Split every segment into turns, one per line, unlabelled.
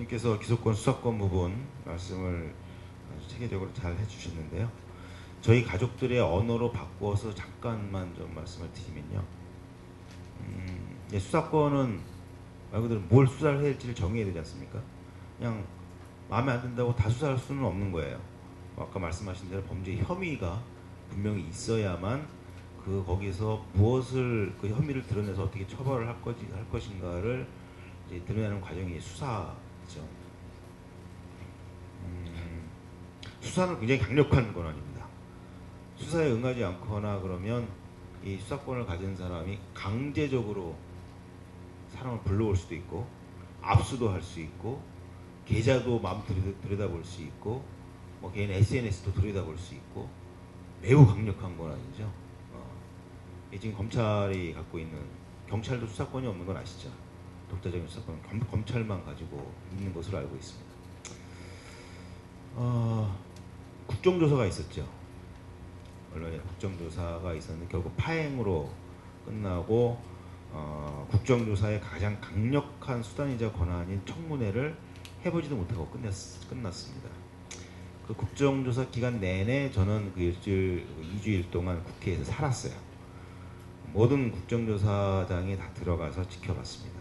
의원님께서 기소권, 수사권 부분 말씀을 아주 체계적으로 잘 해주셨는데요. 저희 가족들의 언어로 바꾸어서 잠깐만 좀 말씀을 드리면요. 수사권은 말 그대로 뭘 수사를 해야 할지를 정해야 되지 않습니까? 그냥 마음에 안 든다고 다 수사할 수는 없는 거예요. 아까 말씀하신 대로 범죄 혐의가 분명히 있어야만 거기서 무엇을 그 혐의를 드러내서 어떻게 처벌을 할 것인가를 이제 드러내는 과정이 수사죠. 수사는 굉장히 강력한 권한입니다. 수사에 응하지 않거나 그러면 이 수사권을 가진 사람이 강제적으로 사람을 불러올 수도 있고 압수도 할 수 있고 계좌도 마음 들여다볼 수 있고 뭐 개인 SNS도 들여다볼 수 있고 매우 강력한 권한이죠. 지금 검찰이 갖고 있는, 경찰도 수사권이 없는 건 아시죠? 독자적인 수사권은 검찰만 가지고 있는 것으로 알고 있습니다. 국정조사가 있었죠. 언론에 국정조사가 있었는데 결국 파행으로 끝나고 국정조사의 가장 강력한 수단이자 권한인 청문회를 해보지도 못하고 끝났습니다. 그 국정조사 기간 내내 저는 그 2주일 동안 국회에서 살았어요. 모든 국정조사장에 다 들어가서 지켜봤습니다.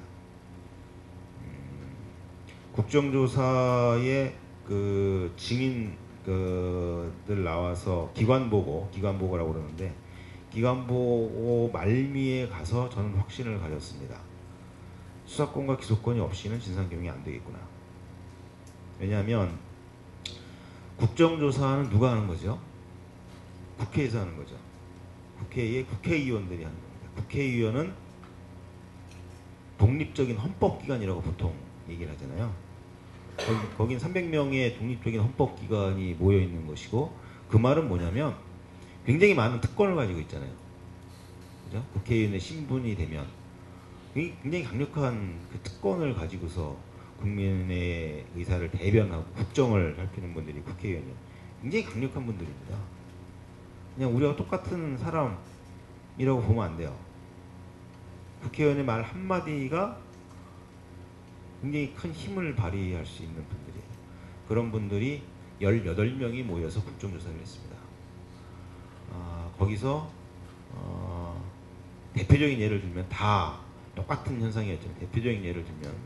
국정조사에 그 증인들 나와서 기관보고라고 그러는데, 기관보고 말미에 가서 저는 확신을 가졌습니다. 수사권과 기소권이 없이는 진상규명이 안 되겠구나. 왜냐하면 국정조사는 누가 하는 거죠? 국회에서 하는 거죠. 국회의 국회의원들이 하는 겁니다. 국회의원은 독립적인 헌법기관이라고 보통 얘기를 하잖아요. 거긴 300명의 독립적인 헌법기관이 모여있는 것이고, 그 말은 뭐냐면 굉장히 많은 특권을 가지고 있잖아요. 그죠? 국회의원의 신분이 되면 굉장히 강력한 그 특권을 가지고서 국민의 의사를 대변하고 국정을 살피는 분들이 국회의원이에요. 굉장히 강력한 분들입니다. 그냥 우리가 똑같은 사람이라고 보면 안 돼요. 국회의원의 말 한마디가 굉장히 큰 힘을 발휘할 수 있는 분들이에요. 그런 분들이 18명이 모여서 국정조사를 했습니다. 거기서 대표적인 예를 들면, 다 똑같은 현상이었지만 대표적인 예를 들면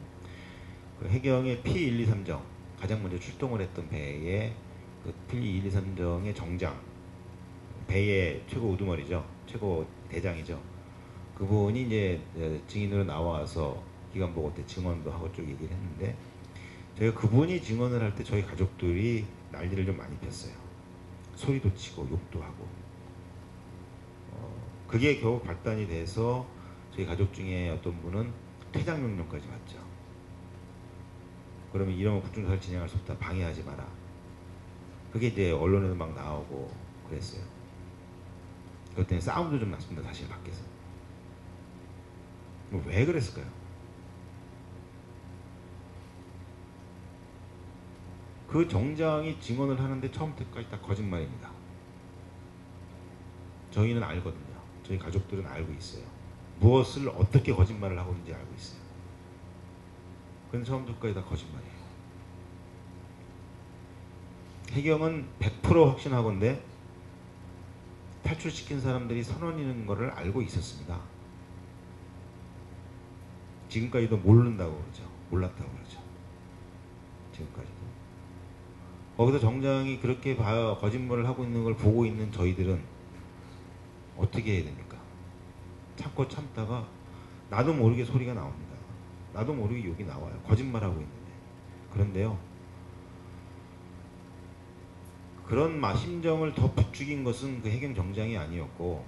그 해경의 P123정, 가장 먼저 출동을 했던 배의 그 P123정의 정장, 배의 최고 우두머리죠. 최고 대장이죠. 그분이 이제 증인으로 나와서 기관보고 때 증언도 하고 쭉 얘기를 했는데, 저희가 그분이 증언을 할 때 저희 가족들이 난리를 좀 많이 폈어요. 소리도 치고 욕도 하고. 그게 결국 발단이 돼서 저희 가족 중에 어떤 분은 퇴장 명령까지 받죠. 그러면 이러면 국정조사를 진행할 수 없다, 방해하지 마라. 그게 이제 언론에도 막 나오고 그랬어요. 그때 싸움도 좀 났습니다, 사실 밖에서. 왜 그랬을까요? 그 정장이 증언을 하는데 처음부터 끝까지 다 거짓말입니다. 저희는 알거든요. 저희 가족들은 알고 있어요. 무엇을 어떻게 거짓말을 하고 있는지 알고 있어요. 그런데 처음부터 끝까지 다 거짓말이에요. 해경은 100% 확신하건대 탈출시킨 사람들이 선원이는 것을 알고 있었습니다. 지금까지도 모른다고 그러죠. 몰랐다고 그러죠. 지금까지도. 거기서 정장이 그렇게 거짓말을 하고 있는 걸 보고 있는 저희들은 어떻게 해야 됩니까? 참고 참다가 나도 모르게 소리가 나옵니다. 나도 모르게 욕이 나와요. 거짓말하고 있는데. 그런데요, 그런 심정을 더 부추긴 것은 그 해경 정장이 아니었고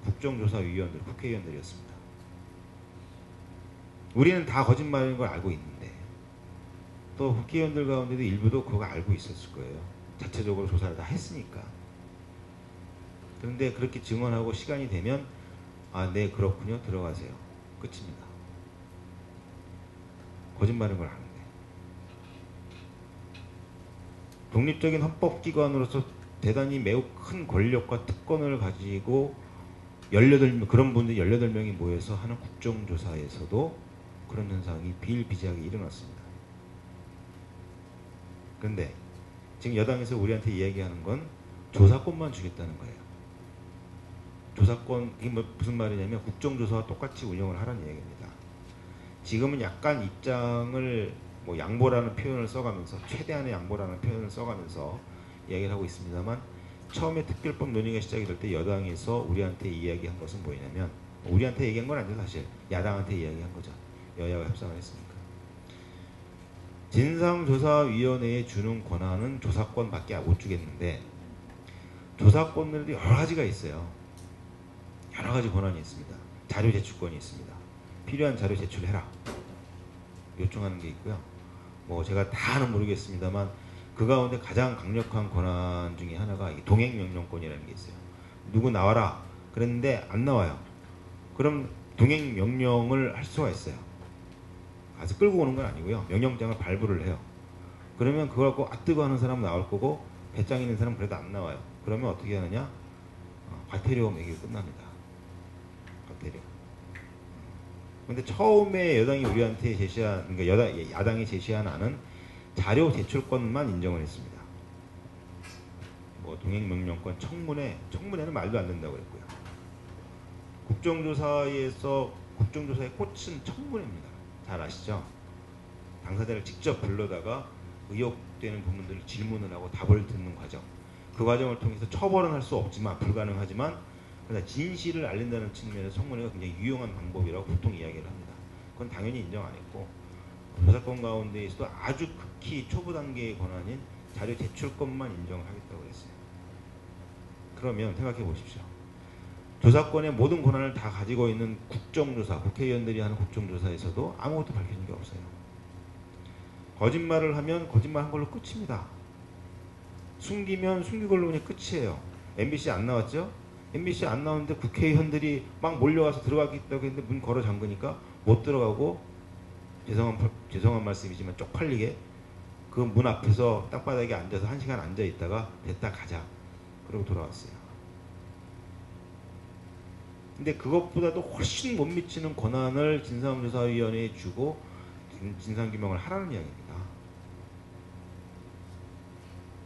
국정조사위원들, 국회의원들이었습니다. 우리는 다 거짓말인 걸 알고 있는데, 또 국회의원들 가운데도 일부도 그거 알고 있었을 거예요. 자체적으로 조사를 다 했으니까. 그런데 그렇게 증언하고 시간이 되면 네, 그렇군요, 들어가세요. 끝입니다. 거짓말인 걸 아는데. 독립적인 헌법기관으로서 대단히 매우 큰 권력과 특권을 가지고 18명, 그런 분들이 18명이 모여서 하는 국정조사에서도 그런 현상이 비일비재하게 일어났습니다. 그런데 지금 여당에서 우리한테 이야기하는 건 조사권만 주겠다는 거예요. 조사권, 이게 뭐 무슨 말이냐면 국정조사와 똑같이 운영을 하라는 얘기입니다. 지금은 약간 입장을 뭐 양보라는 표현을 써가면서, 최대한의 양보라는 표현을 써가면서 이야기를 하고 있습니다만, 처음에 특별법 논의가 시작이 될 때 여당에서 우리한테 이야기한 것은 뭐냐면, 우리한테 얘기한 건 아니죠. 사실 야당한테 이야기한 거죠. 여야가 협상을 했으니까. 진상조사위원회에 주는 권한은 조사권밖에 못 주겠는데, 조사권들이 여러 가지가 있어요. 여러 가지 권한이 있습니다. 자료 제출권이 있습니다. 필요한 자료 제출해라 요청하는 게 있고요. 뭐 제가 다는 모르겠습니다만 그 가운데 가장 강력한 권한 중에 하나가 동행명령권이라는 게 있어요. 누구 나와라 그랬는데 안 나와요. 그럼 동행명령을 할 수가 있어요. 가서 끌고 오는 건 아니고요. 명령장을 발부를 해요. 그러면 그걸 갖고 뜨거 하는 사람은 나올 거고 배짱 있는 사람은 그래도 안 나와요. 그러면 어떻게 하느냐? 과태료 매기고 끝납니다. 과태료. 근데 처음에 여당이 우리한테 제시한, 그러니까 야당이 제시한 안은 자료 제출권만 인정을 했습니다. 뭐 동행명령권, 청문회는 말도 안 된다고 그랬고요. 국정조사의 꽃은 청문회입니다. 잘 아시죠? 당사자를 직접 불러다가 의혹되는 부분들을 질문을 하고 답을 듣는 과정. 그 과정을 통해서 처벌은 할 수 없지만, 불가능하지만, 그러나 진실을 알린다는 측면에서 청문회가 굉장히 유용한 방법이라고 보통 이야기를 합니다. 그건 당연히 인정 안 했고, 조사권 가운데에서도 아주 극히 초보 단계의 권한인 자료 제출권만 인정을 하겠다고 했어요. 그러면 생각해 보십시오. 조사권의 모든 권한을 다 가지고 있는 국정조사, 국회의원들이 하는 국정조사에서도 아무것도 밝혀진 게 없어요. 거짓말을 하면 거짓말 한 걸로 끝입니다. 숨기면 숨긴 걸로 그냥 끝이에요. MBC 안 나왔죠? MBC 안 나오는데 국회의원들이 막 몰려와서 들어가겠다고 했는데 문 걸어 잠그니까 못 들어가고, 죄송한 말씀이지만 쪽팔리게 그 문 앞에서 땅바닥에 앉아서 1시간 앉아 있다가 됐다 가자 그러고 돌아왔어요. 근데 그것보다도 훨씬 못 미치는 권한을 진상조사위원회에 주고 진상규명을 하라는 이야기입니다.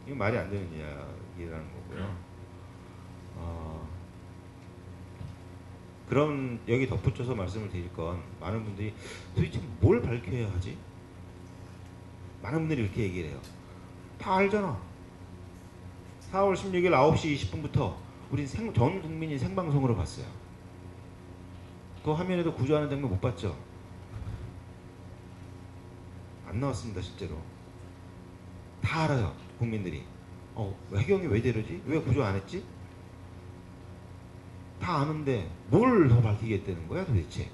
이거 말이 안 되는 이야기라는 거고요. 그럼 여기 덧붙여서 말씀을 드릴 건, 많은 분들이 도대체 뭘 밝혀야 하지? 많은 분들이 이렇게 얘기를 해요. 다 알잖아. 4월 16일 9시 20분부터 우린 전 국민이 생방송으로 봤어요. 그 화면에도 구조하는 장면 못 봤죠? 안 나왔습니다. 실제로 다 알아요. 국민들이. 해경이 왜 저러지? 왜 구조 안 했지? 다 아는데 뭘 더 밝히겠다는 거야 도대체?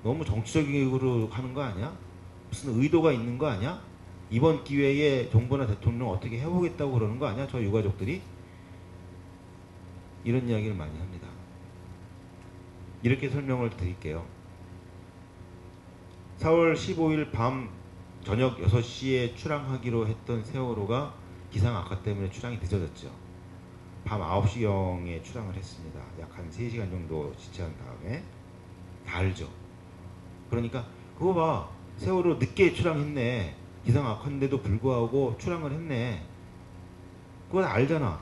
너무 정치적으로 하는 거 아니야? 무슨 의도가 있는 거 아니야? 이번 기회에 정부나 대통령 어떻게 해보겠다고 그러는 거 아니야? 저 유가족들이? 이런 이야기를 많이 합니다. 이렇게 설명을 드릴게요. 4월 15일 밤 저녁 6시에 출항하기로 했던 세월호가 기상 악화 때문에 출항이 늦어졌죠. 밤 9시경에 출항을 했습니다. 약 한 3시간 정도 지체한 다음에. 다 알죠. 그러니까 그거 봐, 세월호 늦게 출항했네. 기상 악화인데도 불구하고 출항을 했네. 그건 알잖아.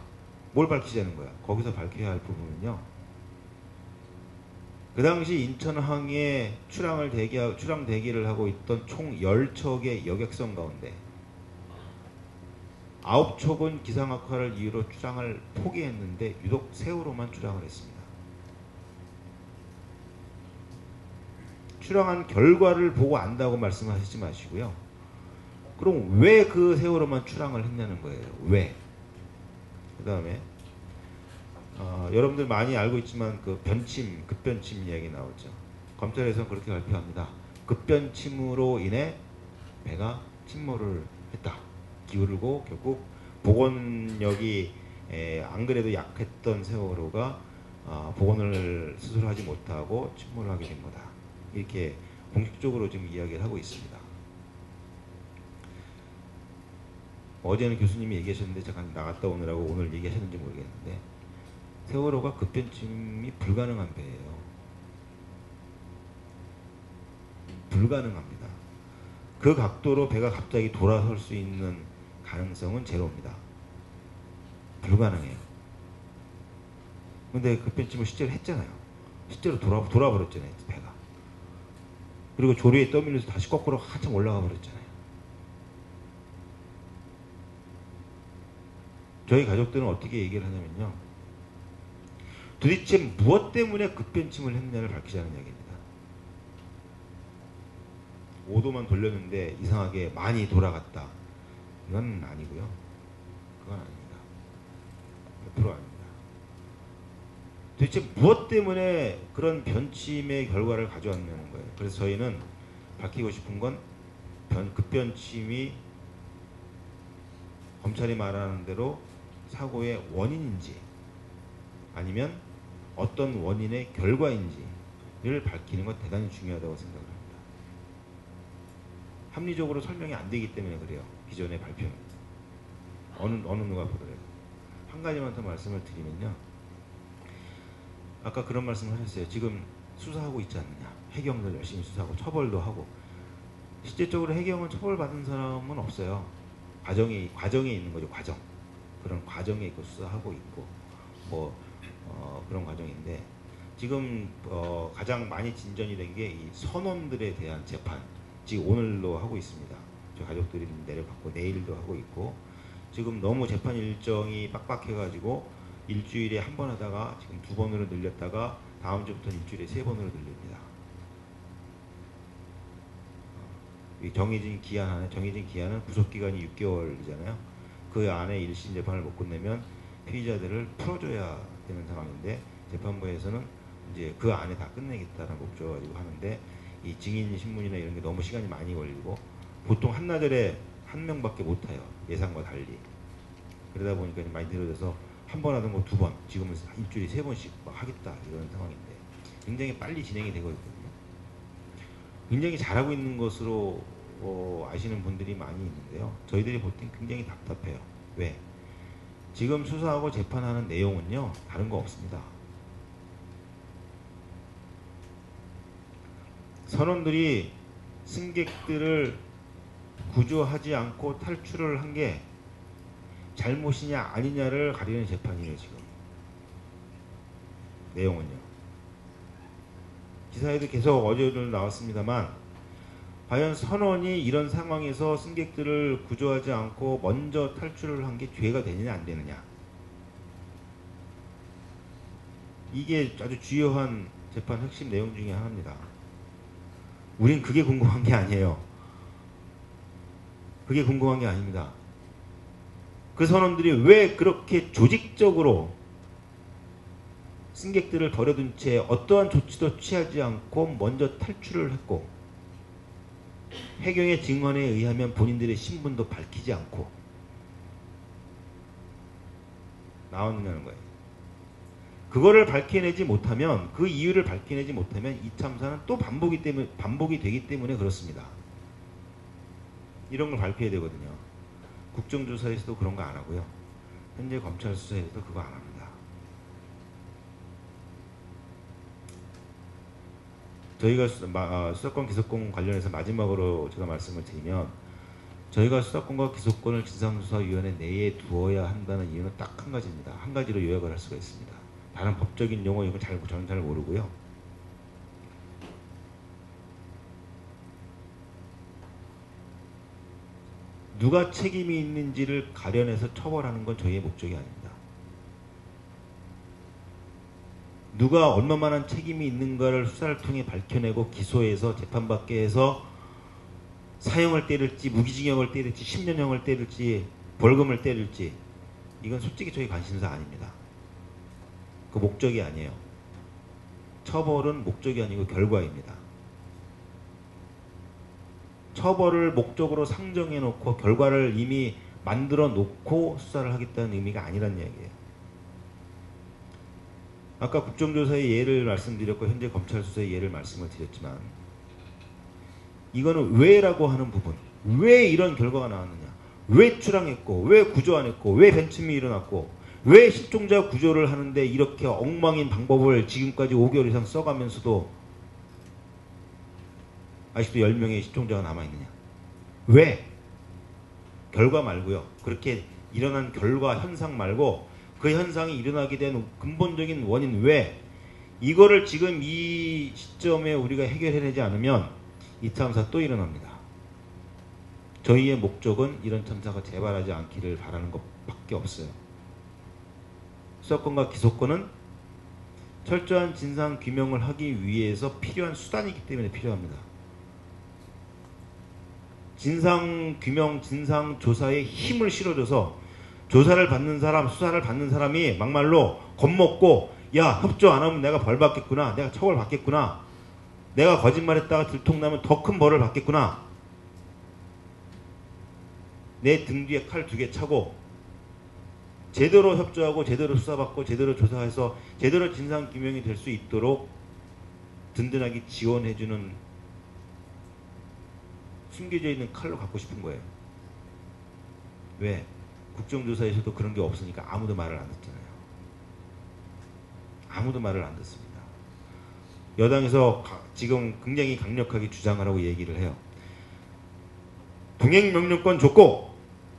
뭘 밝히자는 거야? 거기서 밝혀야 할 부분은요, 그 당시 인천항에 출항 대기를 하고 있던 총 10척의 여객선 가운데 9척은 기상 악화를 이유로 출항을 포기했는데 유독 세월호만 출항을 했습니다. 출항한 결과를 보고 안다고 말씀하시지 마시고요. 그럼 왜 그 세월호만 출항을 했냐는 거예요. 왜? 그 다음에 여러분들 많이 알고 있지만 그 급변침 이야기 나오죠. 검찰에서는 그렇게 발표합니다. 급변침으로 인해 배가 침몰을 했다. 기울고 결국 복원력이 안 그래도 약했던 세월호가 복원을 스스로 하지 못하고 침몰을 하게 된 거다. 이렇게 공식적으로 지금 이야기를 하고 있습니다. 어제는 교수님이 얘기하셨는데 잠깐 나갔다 오느라고 오늘 얘기하셨는지 모르겠는데, 세월호가 급변침이 불가능한 배예요. 불가능합니다. 그 각도로 배가 갑자기 돌아설 수 있는 가능성은 제로입니다. 불가능해요. 근데 급변침을 실제로 했잖아요. 실제로 돌아버렸잖아요, 배가. 그리고 조리에 떠밀려서 다시 거꾸로 한참 올라가 버렸잖아요. 저희 가족들은 어떻게 얘기를 하냐면요. 도대체 무엇 때문에 급변침을 했느냐를 밝히자는 이야기입니다. 5도만 돌렸는데 이상하게 많이 돌아갔다. 이건 아니고요. 그건 아닙니다. 100% 아닙니다. 도대체 무엇 때문에 그런 변침의 결과를 가져왔냐는 거예요. 그래서 저희는 밝히고 싶은 건 급변침이 검찰이 말하는 대로 사고의 원인인지 아니면 어떤 원인의 결과인지를 밝히는 건 대단히 중요하다고 생각을 합니다. 합리적으로 설명이 안 되기 때문에 그래요. 기존의 발표는. 어느 누가 보더라도. 한 가지만 더 말씀을 드리면요. 아까 그런 말씀을 하셨어요. 지금 수사하고 있지 않느냐. 해경도 열심히 수사하고 처벌도 하고. 실제적으로 해경은 처벌받은 사람은 없어요. 과정에 있는 거죠. 과정. 그런 과정에 있고 수사하고 있고 그런 과정인데 지금 가장 많이 진전이 된 게 이 선원들에 대한 재판. 지금 오늘도 하고 있습니다. 저희 가족들이 내려갔고 내일도 하고 있고 지금 너무 재판 일정이 빡빡해가지고 일주일에 한 번 하다가 지금 2번으로 늘렸다가 다음 주부터는 일주일에 3번으로 늘립니다. 정해진 기한은 구속기간이 6개월이잖아요. 그 안에 1심 재판을 못 끝내면 피의자들을 풀어줘야 되는 상황인데 재판부에서는 이제 그 안에 다 끝내겠다는 목적을 가지고 하는데 이 증인 신문이나 이런 게 너무 시간이 많이 걸리고 보통 한나절에 한 명밖에 못 타요. 예상과 달리. 그러다 보니까 많이 늘어져서 한 번 하던 거 2번, 지금은 일주일에 3번씩 하겠다 이런 상황인데 굉장히 빨리 진행이 되고 있거든요. 굉장히 잘하고 있는 것으로 아시는 분들이 많이 있는데요. 저희들이 볼 땐 굉장히 답답해요. 왜? 지금 수사하고 재판하는 내용은요. 다른 거 없습니다. 선원들이 승객들을 구조하지 않고 탈출을 한 게 잘못이냐 아니냐를 가리는 재판이에요. 지금 내용은요. 기사에도 계속 어제도 나왔습니다만 과연 선원이 이런 상황에서 승객들을 구조하지 않고 먼저 탈출을 한 게 죄가 되느냐 안 되느냐, 이게 아주 주요한 재판 핵심 내용 중에 하나입니다. 우린 그게 궁금한 게 아니에요. 그게 궁금한 게 아닙니다. 그 선원들이 왜 그렇게 조직적으로 승객들을 버려둔 채 어떠한 조치도 취하지 않고 먼저 탈출을 했고 해경의 증언에 의하면 본인들의 신분도 밝히지 않고 나왔느냐는 거예요. 그거를 밝혀내지 못하면, 그 이유를 밝혀내지 못하면 이 참사는 또 반복이 되기 때문에 그렇습니다. 이런 걸 발표해야 되거든요. 국정조사에서도 그런 거 안 하고요. 현재 검찰 수사에서도 그거 안 합니다. 저희가 수사권 기소권 관련해서 마지막으로 제가 말씀을 드리면, 저희가 수사권과 기소권을 진상조사위원회 내에 두어야 한다는 이유는 딱 한 가지입니다. 한 가지로 요약을 할 수가 있습니다. 다른 법적인 용어 이건 저는 잘 모르고요. 누가 책임이 있는지를 가려내서 처벌하는 건 저희의 목적이 아닙니다. 누가 얼마만한 책임이 있는가를 수사를 통해 밝혀내고 기소해서 재판받게 해서 사형을 때릴지 무기징역을 때릴지 10년형을 때릴지 벌금을 때릴지, 이건 솔직히 저희 관심사 아닙니다. 그 목적이 아니에요. 처벌은 목적이 아니고 결과입니다. 처벌을 목적으로 상정해 놓고 결과를 이미 만들어 놓고 수사를 하겠다는 의미가 아니란 이야기예요. 아까 국정조사의 예를 말씀드렸고 현재 검찰 수사의 예를 말씀을 드렸지만, 이거는 왜라고 하는 부분, 왜 이런 결과가 나왔느냐, 왜 출항했고, 왜 구조 안 했고, 왜 벤침이 일어났고, 왜 실종자 구조를 하는데 이렇게 엉망인 방법을 지금까지 5개월 이상 써가면서도 아직도 10명의 실종자가 남아있느냐. 왜? 결과 말고요. 그렇게 일어난 결과 현상 말고 그 현상이 일어나게 된 근본적인 원인 왜? 이거를 지금 이 시점에 우리가 해결해내지 않으면 이 참사 또 일어납니다. 저희의 목적은 이런 참사가 재발하지 않기를 바라는 것밖에 없어요. 수사권과 기소권은 철저한 진상 규명을 하기 위해서 필요한 수단이기 때문에 필요합니다. 진상 규명, 진상 조사에 힘을 실어줘서 조사를 받는 사람, 수사를 받는 사람이 막말로 겁먹고 야, 협조 안 하면 내가 벌 받겠구나, 내가 처벌 받겠구나, 내가 거짓말했다가 들통나면 더 큰 벌을 받겠구나, 내 등 뒤에 칼 2개 차고 제대로 협조하고 제대로 수사받고 제대로 조사해서 제대로 진상규명이 될 수 있도록 든든하게 지원해주는 숨겨져 있는 칼로 갖고 싶은 거예요. 왜? 국정조사에서도 그런 게 없으니까 아무도 말을 안 듣잖아요. 아무도 말을 안 듣습니다. 여당에서 지금 굉장히 강력하게 주장하라고 얘기를 해요. 동행명령권 줬고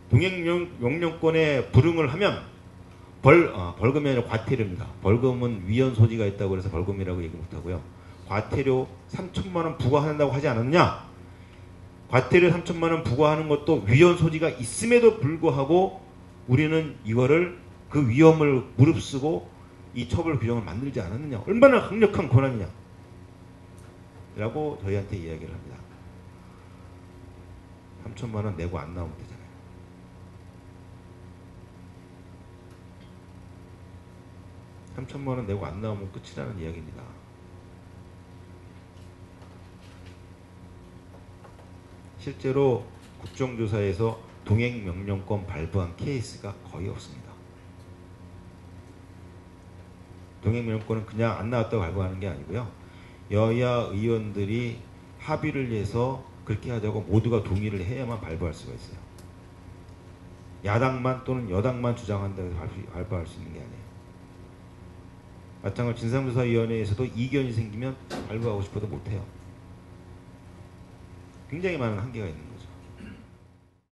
동행명령권에 불응을 하면 벌금이 아니라 과태료입니다. 벌금은 위헌 소지가 있다고 해서 벌금이라고 얘기 못하고요. 과태료 3천만 원 부과한다고 하지 않았느냐? 과태료 3천만 원 부과하는 것도 위헌 소지가 있음에도 불구하고 우리는 이거를 그 위험을 무릅쓰고 이 처벌 규정을 만들지 않았느냐? 얼마나 강력한 권한이냐? 라고 저희한테 이야기를 합니다. 3천만 원 내고 안 나오면 되잖아요. (3천만 원) 내고 안 나오면 끝이라는 이야기입니다. 실제로 국정조사에서 동행명령권 발부한 케이스가 거의 없습니다. 동행명령권은 그냥 안 나왔다고 발부하는 게 아니고요. 여야 의원들이 합의를 해서 그렇게 하자고 모두가 동의를 해야만 발부할 수가 있어요. 야당만 또는 여당만 주장한다고 해서 발부할 수 있는 게 아니에요. 마찬가지로 진상조사위원회에서도 이견이 생기면 발부하고 싶어도 못해요. 굉장히 많은 한계가 있는 거예요.